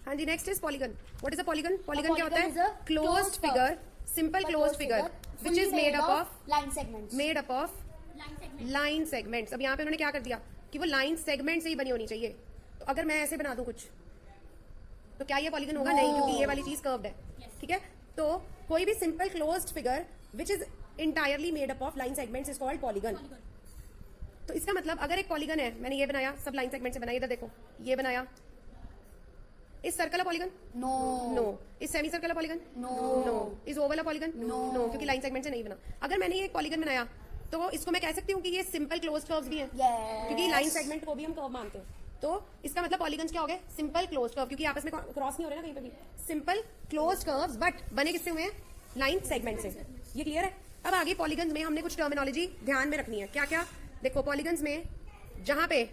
हाँ जी, next is polygon. What is a polygon? Polygon क्या होता है? Closed figure, simple closed figure which is made up of line segments. Made up of line segments. अब यहाँ पे उन्होंने क्या कर दिया कि वो लाइन सेगमेंट से ही बनी होनी चाहिए. तो अगर मैं ऐसे बना दूं कुछ, तो क्या ये पॉलीगन होगा? नहीं, क्योंकि ये वाली चीज कर्व्ड है. ठीक है, तो कोई भी simple closed figure which is entirely made up of line segments is called polygon. तो इसका मतलब अगर एक पॉलीगन है, मैंने ये बनाया, सब लाइन सेगमेंट से बनाया, इधर देखो ये बनाया, इस सर्कल पॉलीगन? नो. नो. इस semi circle polygon? No. No. इस ओवल पॉलीगन? नो. नो, क्योंकि लाइन सेगमेंट से नहीं बना. अगर मैंने ये एक पॉलीगन बनाया, तो इसको मैं कह सकती हूँ कि ये सिंपल क्लोज कर्व्स भी हैं. Yes. क्योंकि लाइन सेगमेंट को भी हम कर्व मानते हैं. तो इसका मतलब पॉलीगन्स क्या हो गए? सिंपल क्लोज कर्व, क्योंकि आपस में क्रॉस नहीं हो रहे ना कहीं पे भी. सिंपल क्लोज कर्व्स, बट बने किससे हुए हैं? लाइन सेगमेंट से. ये क्लियर है? अब आगे पॉलीगन्स में हमने कुछ टर्मिनोलॉजी ध्यान में रखनी है. क्या क्या? देखो पॉलीगन्स में जहां पे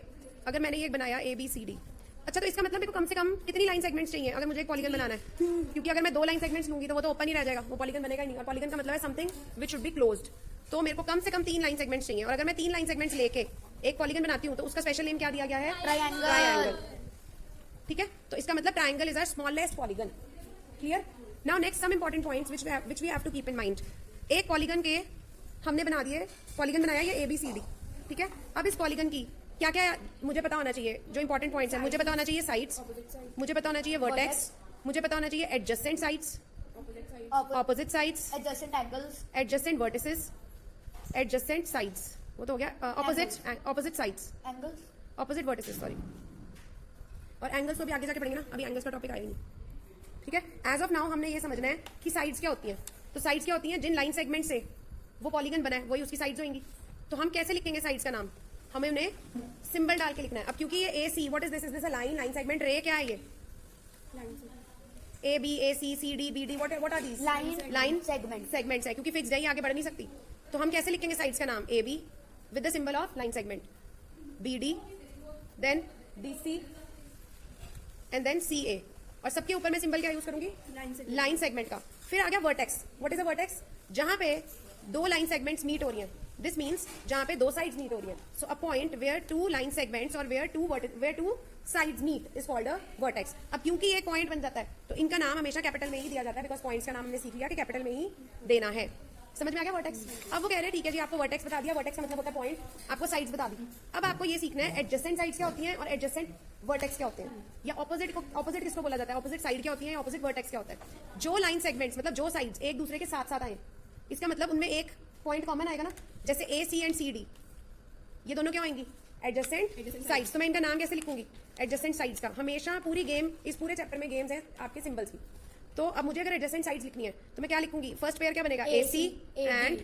अगर मैंने ये बनाया ABCD, अच्छा, तो इसका मतलब मेरे को कम से कम कितनी लाइन सेगमेंट्स चाहिए अगर मुझे एक पॉलीगन बनाना है? क्योंकि अगर मैं 2 लाइन सेगमेंट्स लूंगी तो वो तो ओपन ही रह जाएगा, वो पॉलीगन बनेगा ही नहीं. और पॉलीगन का मतलब है something which should be closed. तो मेरे को कम से कम 3 लाइन सेगमेंट्स चाहिए. और अगर मैं 3 लाइन सेगमेंट्स लेके एक पॉलीगन बनाती हूँ, तो उसका स्पेशल नेम क्या दिया गया है? ट्रायंगल. ठीक है, तो इसका मतलब triangle is our smallest polygon. Clear? Now next some important points which we have to keep in mind. एक पॉलीगन के हमने बना दिए, पॉलीगन बनाया ये ABCD. ठीक है, अब इस पॉलीगन की क्या क्या मुझे पता होना चाहिए? जो इंपॉर्टेंट पॉइंट्स हैं, मुझे पता होना चाहिए साइड्स, मुझे पता होना चाहिए वर्टेक्स, मुझे पता होना चाहिए adjacent sides, opposite sides, adjacent angles, adjacent vertices, adjacent sides. वो तो हो गया opposite sides, angles, opposite vertices, sorry. और एंगल्स तो भी आगे जाके पढ़ेंगे ना, अभी एंगल्स का टॉपिक आएगा नहीं. ठीक है, एज ऑफ नाउ हमने ये समझना है कि साइड्स क्या होती हैं. तो साइड्स क्या होती हैं? जिन लाइन सेगमेंट से वो पॉलीगन बना है वही उसकी साइड्स होंगी. तो हम कैसे लिखेंगे साइड्स का नाम? हमें उन्हें सिंबल डाल के लिखना है. अब क्योंकि ये AC, what is this? Is this a line? Line segment. Ray क्या है ये? AB, AC, CD, BD, what are these? Line segments है, क्योंकि फिक्स्ड है, ये आगे बढ़ नहीं सकती. तो हम कैसे लिखेंगे साइड्स का नाम? AB with the symbol of line segment, BD, then DC and then CA. और सबके ऊपर मैं सिंबल क्या यूज करूंगी? लाइन सेगमेंट का. फिर आ गया vertex. What is a vertex? जहां पे 2 लाइन सेगमेंट्स मीट हो रही हैं. दिस मीन्स जहां पे 2 साइड्स मीट हो रही हैं. So a point where 2 line segments और where 2 sides meet is called a vertex. अब क्योंकि ये पॉइंट बन जाता है, तो इनका नाम हमेशा कैपिटल में ही दिया जाता है, बिकॉज पॉइंट्स का नाम हमने सीख लिया कि कैपिटल में ही देना है. समझ में आ गया वर्टेक्स? अब वो कह रहे हैं ठीक है जी, आपको वर्टेक्स बता दिया. वर्टेक्स का मतलब होता है पॉइंट. आपको साइड्स बता दी. अब आपको ये सीखना है एडजेसेंट साइड्स क्या होती हैं और एडजेसेंट वर्टेक्स क्या होते हैं, या ऑपोजिट किसको बोला जाता है? ऑपोजिट साइड क्या होती है, ऑपोजिट वर्टेक्स क्या होता है? जो लाइन सेगमेंट्स, मतलब जो साइड्स एक दूसरे के साथ साथ आए, इसका मतलब उनमें एक पॉइंट कॉमन आएगा ना. जैसे AC एंड CD, ये दोनों क्या होंगी? Adjacent sides. तो मैं इनका नाम कैसे लिखूंगी? एडजेसेंट साइड्स का. हमेशा पूरी गेम, इस पूरे चैप्टर में गेम्स हैं आपके सिंबल्स की. तो अब मुझे अगर एडजेसेंट साइड्स लिखनी है, तो मैं क्या लिखूंगी? फर्स्ट पेयर क्या बनेगा? AC and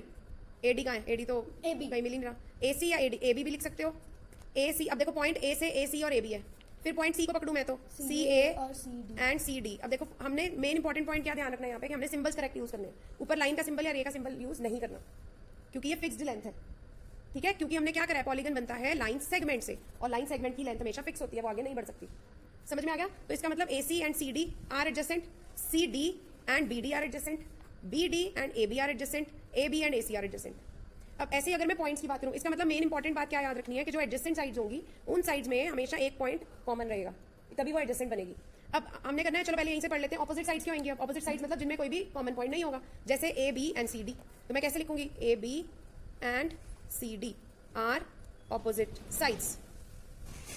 AD. का है AD? तो कहीं मिल ही नहीं रहा. AC या AD, AB भी लिख सकते हो. AC, अब देखो पॉइंट A से AC और AB है. फिर पॉइंट C को पकड़ू मैं, तो CA एंड CD. अब देखो हमने मेन इंपॉर्टेंट पॉइंट क्या ध्यान रखना है यहाँ पे, कि हमने सिंबल्स करेक्ट यूज करने हैं. ऊपर लाइन का सिंबल या रे का सिंबल यूज नहीं करना, क्योंकि ये फिक्स्ड लेंथ है. ठीक है, क्योंकि हमने क्या करा है? पॉलीगन बनता है लाइन सेगमेंट से, और लाइन सेगमेंट की लेंथ हमेशा फिक्स होती है, वो आगे नहीं बढ़ सकती. समझ में आ गया? तो इसका मतलब AC and CD are adjacent, CD and BD are adjacent, BD and AB are adjacent, AB and AC are adjacent. अब ऐसे ही अगर मैं पॉइंट्स की बात करूं, इसका मतलब मेन इंपॉर्टेंट बात क्या याद रखनी है कि जो एडजेसेंट साइड्स होंगी, उन साइड्स में हमेशा एक पॉइंट कॉमन रहेगा, तभी वो एडजेसेंट बनेगी. अब हमने करना है, चलो पहले यहीं से पढ़ लेते हैं. ऑपोजिट साइड्स क्या होंगी? ऑपोजिट साइड्स मतलब जिनमें कोई भी कॉमन पॉइंट नहीं होगा. जैसे AB एंड CD, तो मैं कैसे लिखूंगी? AB and CD are opposite sides.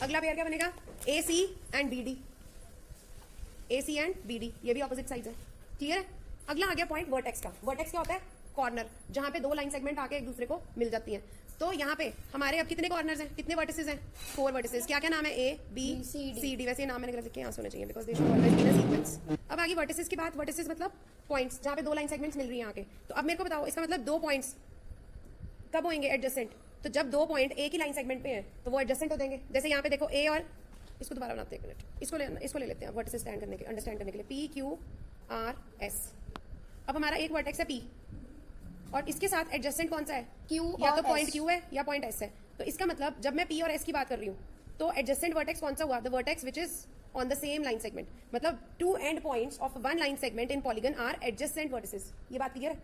अगला पेयर क्या बनेगा? AC and BD. AC and BD, ये भी ऑपोजिट साइड्स है. क्लियर है? अगला आ गया पॉइंट वर्टेक्स का. वर्टेक्स क्या होता है? कॉर्नर, जहां पे 2 लाइन सेगमेंट आके एक दूसरे को मिल जाती हैं. तो यहाँ पे हमारे अब कितने कॉर्नर्स हैं? कितने वर्टिसेस हैं? 4 वर्टिसेस. क्या क्या नाम है? A B CD. वैसे नाम मैंने गलत लिखे, यहाँ से होने चाहिए, because they should always be in a sequence. अब आगे वर्टिसेस की बात. वर्टिसेस मतलब पॉइंट्स जहां पे 2 लाइन सेगमेंट्स मिल रही हैं आके. तो अब मेरे को बताओ, इसका मतलब 2 पॉइंट्स कब होंगे एडजेसेंट? तो जब 2 पॉइंट एक ही लाइन सेगमेंट पे हैं, तो वो एडजेसेंट हो देंगे. जैसे यहाँ पे देखो A और, इसको दोबारा बनाते हैं, एक मिनट, इसको ले लेते हैं वर्टिसेस स्टैंड करने के, अंडरस्टैंड करने के लिए. P Q R S. अब हमारा एक वर्टेक्स है P, और इसके साथ एडजेसेंट कौन सा है? Q. या तो पॉइंट Q है या पॉइंट S है. तो इसका मतलब जब मैं P और S की बात कर रही हूँ, तो एडजेसेंट वर्टेक्स कौन सा हुआ? The vertex which is on the same line segment. मतलब 2 end points of 1 line segment in polygon are adjacent vertices. ये बात क्लियर है?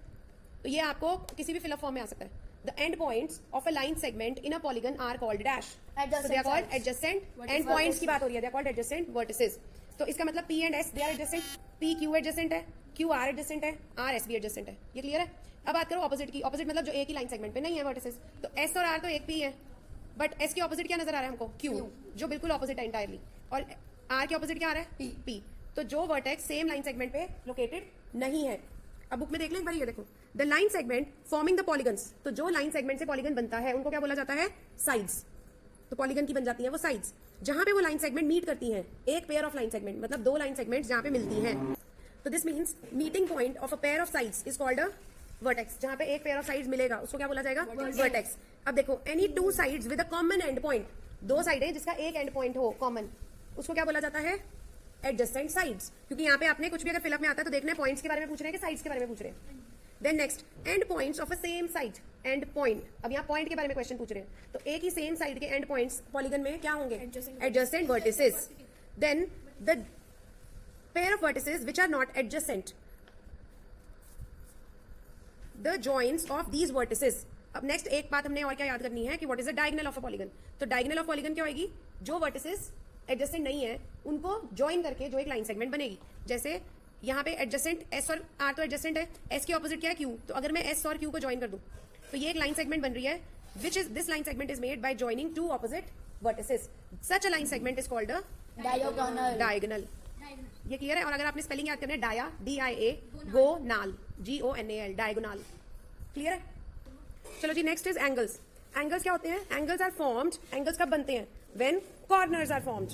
तो ये आपको किसी भी फिलअप फॉर्म में आ सकता है. The end points of a line segment in a polygon are called dash. So they are called adjacent. End points की बात हो रही है, they are called adjacent vertices. तो इसका मतलब P and S they are adjacent, P Q adjacent है, Q R adjacent है, R S भी एडजेसेंट है। ये क्लियर है? अब बात करो ऑपोजिट की। ऑपोजिट मतलब जो एक ही लाइन सेगमेंट पे नहीं है वर्टिसेस, तो S और R तो एक P है, बट S के ऑपोजिट क्या नजर आ रहा है हमको? Q, जो बिल्कुल ऑपोजिट है इंटायरली, और R के ऑपोजिट क्या आ रहा है? P। तो जो वर्टेक्स सेम लाइन सेगमेंट पे लोकेटेड नहीं है, अब बुक में देख लें एक बार, ये देखो, the line segment forming the polygons, तो जो लाइन सेगमेंट से पॉलीगन बनता है उनको क्या बोला जाता है? साइड्स। तो पॉलीगन की बन जाती है वो साइड्स, जहां पे वो लाइन सेगमेंट मीट करती हैं, एक पेयर ऑफ लाइन सेगमेंट, मतलब दो लाइन सेगमेंट्स जहां पे मिलती हैं। तो this means meeting point of a pair of sides is called a vertex. जहां पे एक पेयर ऑफ साइड्स मिलेगा उसको क्या बोला जाएगा? वर्टेक्स। अब देखो, any two sides with a common and point, दो साइडें जिसका एक एंड पॉइंट हो कॉमन, उसको क्या बोला जाता है? Adjacent sides. क्योंकि यहाँ पे आपने कुछ भी अगर फिलअप में आता है तो देखना है पॉइंट्स के बारे में पूछ रहे हैं कि साइड्स के बारे में पूछ रहे हैं। Then next, end points of a same side, end point. अब यहाँ पॉइंट के बारे में क्वेश्चन पूछ रहे हैं, तो एक ही सेम साइड के एंड पॉइंट्स पॉलीगन में क्या होंगे? Adjacent vertices. Then the pair of vertices which are not adjacent, the joints of these vertices. अब नेक्स्ट एक बात हमने और क्या याद करनी है कि what is the diagonal of a polygon. तो डायगोनल ऑफ पॉलीगन क्या होगी? जो वर्टिसेस एडजेसेंट नहीं है उनको ज्वाइन करके जो एक लाइन सेगमेंट बनेगी। जैसे यहाँ पे एडजेसेंट S और R तो एडजेसेंट है, S की ऑपोजिट क्या है? Q। तो अगर मैं S और Q को ज्वाइन कर दूं तो ये एक लाइन सेगमेंट बन रही है, which is this line segment is made by joining two opposite vertices. Such a line segment is called a diagonal. ये क्लियर है? और अगर आपने स्पेलिंग याद करना है, dia DIA, gonal GONAL, diagonal. Clear है? चलो जी, नेक्स्ट इज एंगल्स। एंगल्स क्या होते हैं? एंगल्स आर फॉर्म्ड, एंगल्स कब बनते हैं? When corners are formed.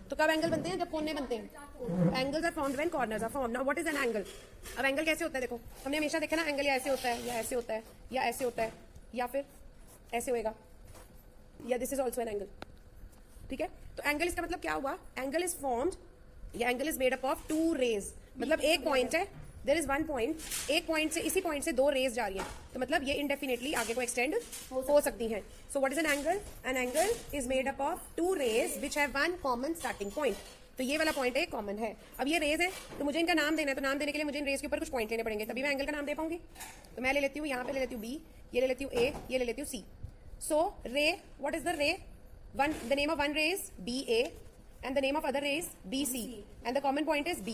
तो कब एंगल बनते हैं? जब कोने बनते हैं। Angles are formed when corners are formed. Now what is an angle? अब एंगल कैसे होता है? देखो, हमने हमेशा देखा ना, एंगल या ऐसे होता है, या ऐसे होता है, या ऐसे होता है, या फिर ऐसे होएगा, या this is also an angle. ठीक है? तो एंगल इसका मतलब क्या हुआ? एंगल इज फॉर्म्ड, या angle is made up of two rays. मतलब एक पॉइंट है, देयर इज वन पॉइंट, एक पॉइंट से, इसी पॉइंट से दो रेज जा रही हैं, तो मतलब ये इंडेफिनेटली आगे को एक्सटेंड हो सकती हैं। So what is an angle? An angle is made up of two rays which have one common starting point. तो ये वाला पॉइंट एक कॉमन है। अब ये रेज है, तो मुझे इनका नाम देना है, तो नाम देने के लिए मुझे इन रेज के ऊपर कुछ पॉइंट लेने पड़ेंगे, तभी मैं एंगल का नाम दे पाऊंगी। तो मैं ले लेती हूँ, यहाँ पे ले लेती हूँ B, ये ले लेती हूँ A, ये ले लेती हूँ C। सो रे, व्हाट इज द रे? One, the name of one रे is BA and the name of other ray is BC and the common point is B.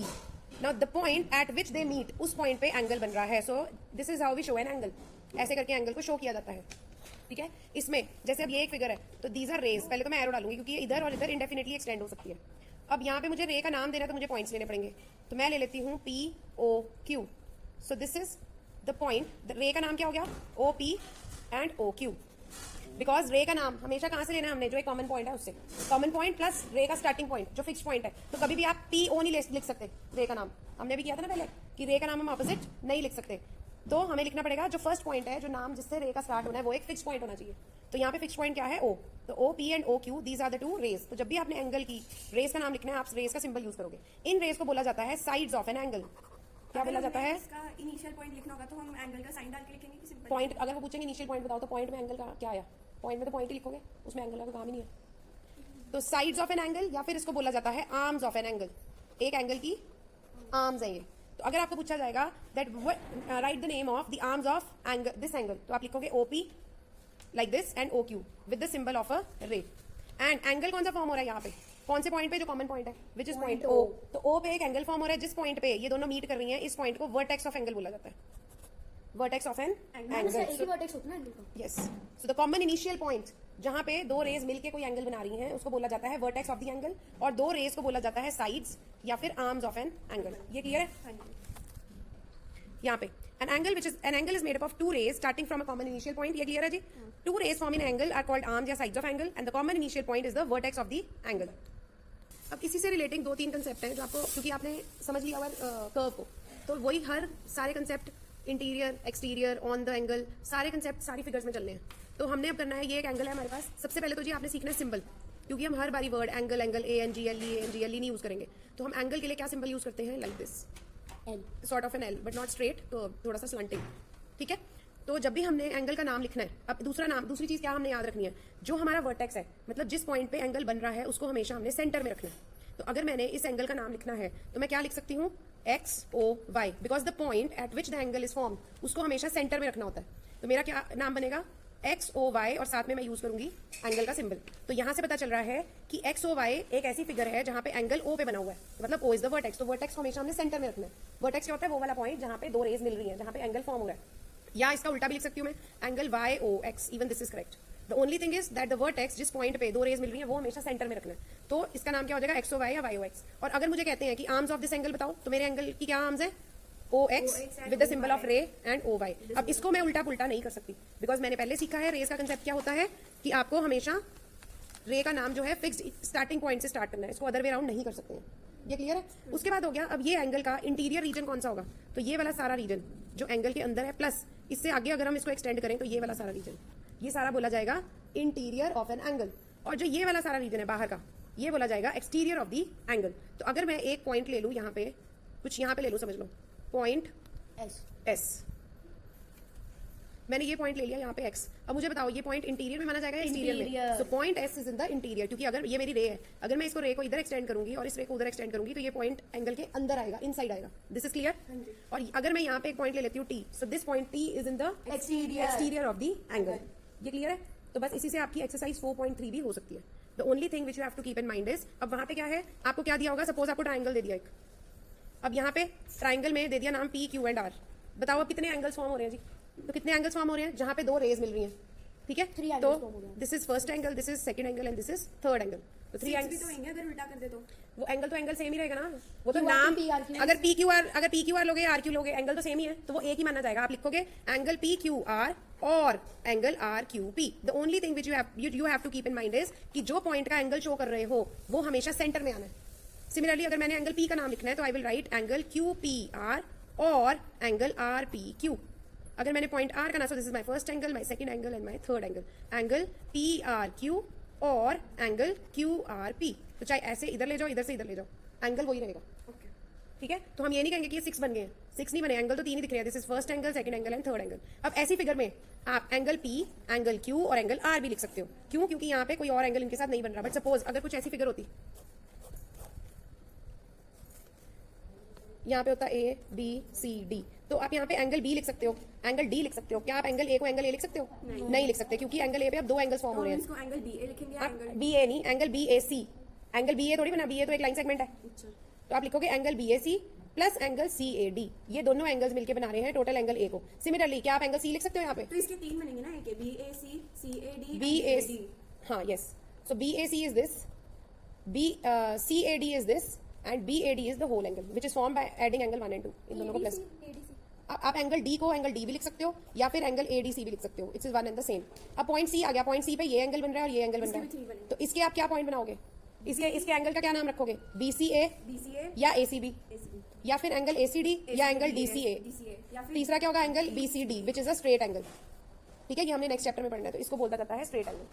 Now the point at which they meet, उस point पे angle बन रहा है। So this is how we show an angle. ऐसे करके angle को show किया जाता है। ठीक है? इसमें जैसे अब ये एक फिगर है, तो these are rays, पहले तो मैं एरो डालूंगी क्योंकि ये इधर और इधर इंडेफिनेटली एक्सटेंड हो सकती है। अब यहाँ पे मुझे रे का नाम देना है, तो मुझे पॉइंट्स लेने पड़ेंगे, तो मैं ले लेती हूँ POQ। So this is the point. रे का नाम क्या हो गया? OP and OQ। बिकॉज रे का नाम हमेशा कहां से लेना है हमने? जो एक कॉमन पॉइंट है उससे। कॉमन पॉइंट प्लस रे का स्टार्टिंग पॉइंट जो फिक्स पॉइंट है। तो कभी भी आप PO नहीं लिख सकते रे का नाम। हमने भी किया था ना पहले कि रे का नाम हम ऑपोजिट नहीं लिख सकते, तो हमें लिखना पड़ेगा जो फर्स्ट पॉइंट है, जो नाम जिससे रे का स्टार्ट होना है, वो एक फिक्स पॉइंट होना चाहिए। तो यहाँ पे फिक्स पॉइंट क्या है? O। तो OP and OQ, these are the two rays. तो जब भी आपने एंगल की रेज का नाम लिखना है, आप रेज का सिंबल यूज करोगे। इन रेज को बोला जाता है साइड्स ऑफ एन एंगल। क्या बोला जाता है? इसका इनिशियल पॉइंट लिखना होगा तो हम एंगल का साइन डाल के लिखेंगे कि सिंपल पॉइंट। अगर वो पूछेंगे इनिशियल पॉइंट बताओ, तो पॉइंट में एंगल का क्या आया? पॉइंट में तो पॉइंट ही लिखोगे, उसमें एंगल का काम ही नहीं है। तो साइड्स ऑफ एन एंगल, या फिर इसको बोला जाता है आर्म्स ऑफ एन एंगल। एक एंगल की आर्म्स है ये। तो अगर आपको पूछा जाएगा that write the name of the arms of angle, this angle, तो आप लिखोगे OP like this and OQ with the symbol of a ray. And angle कौन सा फॉर्म हो रहा है यहाँ पे? कौन से पॉइंट पे? जो कॉमन पॉइंट है, विच इज पॉइंट O। तो O पे एक एंगल फॉर्म हो रहा है, जिस पॉइंट पे ये दोनों मीट कर रही हैं, इस पॉइंट को वर्टेक्स ऑफ एंगल बोला जाता है। Vertex of an angle. एक ही वर्टेक्स होता है ना एंगल का। Yes. So the common initial point जहां पे दो रेज मिलके कोई एंगल बना रही हैं, उसको बोला जाता है वर्टेक्स ऑफ द एंगल, और दो रेज को बोला जाता है साइड्स या फिर आर्म्स ऑफ एन एंगल। ये क्लियर है? यहाँ पे an angle is made up of two rays starting from a common initial point. ये क्लियर है जी? Two rays forming an angle are called arms या sides of angle, and the common initial point is the vertex of the angle. अब इसी से relating दो तीन concept हैं जो आपको, क्योंकि आपने समझ लिया हुआ कर्व को, तो वही हर सारे concept, interior, exterior, on the angle, सारे कंसेप्ट सारी फिगर्स में चलने हैं। तो हमने अब करना है, ये एक एंगल है हमारे पास। सबसे पहले तो जी आपने सीखना है सिंबल, क्योंकि हम हर बारी वर्ड एंगल ANGLE नहीं यूज करेंगे। तो हम एंगल के लिए क्या सिंबल यूज करते हैं? Like this, sort of an L, but not straight, तो थोड़ा सा स्लंटिंग। ठीक है? तो जब भी हमने एंगल का नाम लिखना है, अब दूसरी चीज क्या हमने याद रखनी है? जो हमारा वर्टेक्स है, मतलब जिस पॉइंट पे एंगल बन रहा है, उसको हमेशा हमने सेंटर में रखना है। तो अगर मैंने इस एंगल का नाम लिखना है, तो मैं क्या लिख सकती हूँ? XOY, because the point eight which the angle is form, उसको हमेशा सेंटर में रखना होता है। तो मेरा क्या नाम बनेगा? एक्स ओ वाई और साथ में मैं यूज करूंगी एंगल का सिंबल। तो यहां से पता चल रहा है कि एक्स ओ वाई एक ऐसी फिगर है जहां पे एंगल ओ पे बना हुआ है, मतलब ओ इज द वर्टेक्स। तो वर्टेक्स को हमेशा हमने सेंटर में रखना है। वर्टेक्स क्या होता है? वो वाला पॉइंट जहां पे दो रेज मिल रही है, जहां पे एंगल फॉर्म हो रहा है। या इसका उल्टा भी लिख सकती हूँ मैं, angle Y O X, even this is correct. The only thing is that the vertex जिस पॉइंट पे दो रेज मिल रही है वो हमेशा सेंटर में रखना है। तो इसका नाम क्या हो जाएगा? एक्स ओ वाई या वाई ओ एक्स। और अगर मुझे कहते हैं कि आर्म्स ऑफ दिस एंगल बताओ, तो मेरे एंगल की क्या आर्म्स है? O X with the symbol of ray and O Y. अब इसको मैं उल्टा पुल्टा नहीं कर सकती, बिकॉज मैंने पहले सीखा है रेस का कंसेप्ट क्या होता है कि आपको हमेशा रे का नाम जो है फिक्स्ड स्टार्टिंग पॉइंट से स्टार्ट करना है, इसको अदर वे राउंड नहीं कर सकते हैं। ये क्लियर है? उसके बाद हो गया, अब ये एंगल का इंटीरियर रीजन कौन सा होगा? तो ये वाला सारा रीजन जो एंगल के अंदर है, प्लस इससे आगे अगर हम इसको एक्सटेंड करें तो ये वाला सारा रीजन, ये सारा बोला जाएगा इंटीरियर ऑफ एन एंगल। और जो ये वाला सारा रीजन है बाहर का, ये बोला जाएगा एक्सटीरियर ऑफ द एंगल। तो अगर मैं एक पॉइंट ले लूं यहाँ पे, कुछ यहाँ पे ले लूं, समझ लो पॉइंट एस, मैंने ये पॉइंट ले लिया यहाँ पे एक्स। अब मुझे बताओ ये पॉइंट इंटीरियर में माना जाएगा या एक्सटीरियर में? तो point S is in the interior, क्योंकि अगर ये मेरी रे है, अगर मैं इसको रे को इधर एक्सटेंड करूंगी और इस रे को उधर एक्सटेंड करूंगी तो ये पॉइंट एंगल के अंदर आएगा, इनसाइड आएगा। This is clear? और अगर मैं यहाँ पे एक पॉइंट ले लेती हूँ T, so this point T is in the exterior of the angle. ये क्लियर है? तो बस इसी से आपकी एक्सरसाइज 4.3 भी हो सकती है। The only thing which you have to keep in mind is, अब वहां पे क्या है, आपको क्या दिया होगा? सपोज आपको ट्राइंगल दे दिया एक, अब यहाँ पे ट्राइंगल में दे दिया नाम पी क्यू एंड आर। बताओ अब कितने एंगल्स फॉर्म हो रहे हैं जी? तो कितने एंगल्स फॉर्म हो रहे हैं जहां पे दो रेज मिल रही हैं? ठीक है, तो this is first angle, this is second angle and this is third angle. तो 3 एंगल्स तो होंगे अगर उल्टा कर दे तो। वो एंगल तो एंगल सेम ही रहेगा ना, वो तो नाम, अगर पी क्यू आर लोगे, आर क्यू लोगे, एंगल तो सेम ही है, तो वो एक ही माना जाएगा। आप लिखोगे एंगल पी क्यू आर और angle R Q P. The only thing which you have to keep in mind is कि जो पॉइंट का एंगल शो कर रहे हो वो हमेशा सेंटर में आना है। सिमिलरली अगर मैंने एंगल पी का नाम लिखना है तो I will write angle Q P R और एंगल आर पी क्यू। अगर मैंने पॉइंट आर का नाम, सो this is my first angle, my second angle and my third angle, angle P R Q और एंगल क्यू आर पी। तो चाहे ऐसे इधर ले जाओ, इधर से इधर ले जाओ, एंगल वही रहेगा। ठीक है, तो हम ये नहीं कहेंगे कि ये 6 बन गए हैं, 6 नहीं बने, एंगल तो 3 ही दिख रहे हैं। This is first angle, second angle and third angle. अब ऐसी फिगर में आप एंगल पी, एंगल क्यू और एंगल आर भी लिख सकते हो। क्यों? क्योंकि यहाँ पे कोई और एंगल इनके साथ नहीं बन रहा। बट सपोज अगर कुछ ऐसी फिगर होती, यहाँ पे होता ए बी सी डी, तो आप यहाँ पे एंगल बी लिख सकते हो, एंगल डी लिख सकते हो। क्या आप एंगल ए को एंगल ए लिख सकते हो? नहीं लिख सकते, क्योंकि एंगल ए पे अब दो एंगल्स फॉर्म हो रहे हैं। इसको एंगल बी ए लिखेंगे, आप बी ए नहीं, angle B A C. Angle B ए थोड़ी बना, बी ए तो एक लाइन सेगमेंट है। तो आप लिखोगे angle B A C plus angle C A D, ये दोनों एंगल्स मिलके बना रहे हैं टोटल एंगल ए को। सिमिलरली क्या आप एंगल सी लिख सकते हो यहाँ पे? तो इसके 3 बनेंगे ना, एक B A C, C A D, B A C, हाँ yes. So B A C is this, B C A D is this and B A D is the whole angle which is form by adding angle 1 and 2, इन दोनों को plus. आप angle D को angle D भी लिख सकते हो या फिर एंगल ए डी सी भी लिख सकते हो। It's is one and the same. अब पॉइंट सी आ गया, पॉइंट सी पे ये एंगल बन रहा है और ये एंगल बन रहा है, तो इसके आप क्या पॉइंट बनाओगे? इसके एंगल का क्या नाम रखोगे? बी सी ए या ए सी बी, या फिर एंगल ए सी डी या एंगल डी सी ए। तीसरा क्या होगा? Angle B C D which is a straight angle. ठीक है, ये हमने नेक्स्ट चैप्टर में पढ़ना है, तो इसको बोलता जाता है स्ट्रेट एंगल।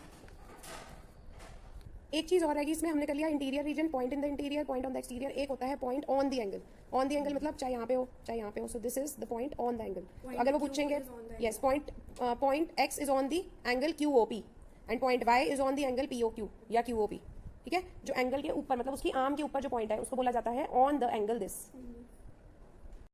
एक चीज और है कि इसमें हमने कर लिया interior region, point in the interior, point on the exterior. एक होता है point on the angle. On the angle मतलब चाहे यहाँ पे हो चाहे यहाँ पे हो, so this is the point on the angle. अगर वो पूछेंगे, yes, point X is on the angle Q O P and point Y is on the angle P O Q या क्यू ओ पी। ठीक है, जो angle के ऊपर मतलब उसकी आर्म के ऊपर जो पॉइंट है उसको बोला जाता है ऑन द एंगल दिस।